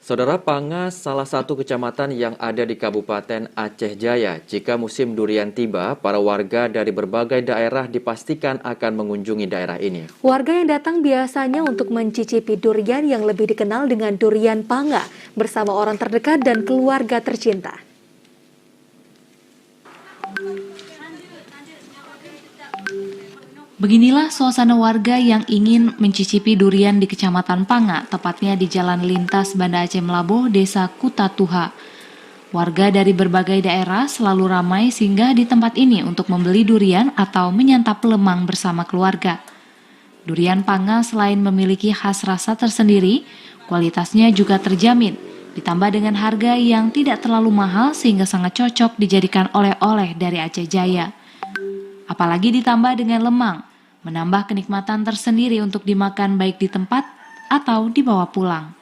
Saudara, Pangas salah satu kecamatan yang ada di Kabupaten Aceh Jaya. Jika musim durian tiba, para warga dari berbagai daerah dipastikan akan mengunjungi daerah ini. Warga yang datang biasanya untuk mencicipi durian yang lebih dikenal dengan durian panga bersama orang terdekat dan keluarga tercinta. Beginilah suasana warga yang ingin mencicipi durian di Kecamatan Panga, tepatnya di Jalan Lintas Banda Aceh Melabuh, Desa Kutatuha. Warga dari berbagai daerah selalu ramai singgah di tempat ini untuk membeli durian atau menyantap lemang bersama keluarga. Durian Panga selain memiliki khas rasa tersendiri, kualitasnya juga terjamin, ditambah dengan harga yang tidak terlalu mahal sehingga sangat cocok dijadikan oleh-oleh dari Aceh Jaya. Apalagi ditambah dengan lemang, menambah kenikmatan tersendiri untuk dimakan baik di tempat atau dibawa pulang.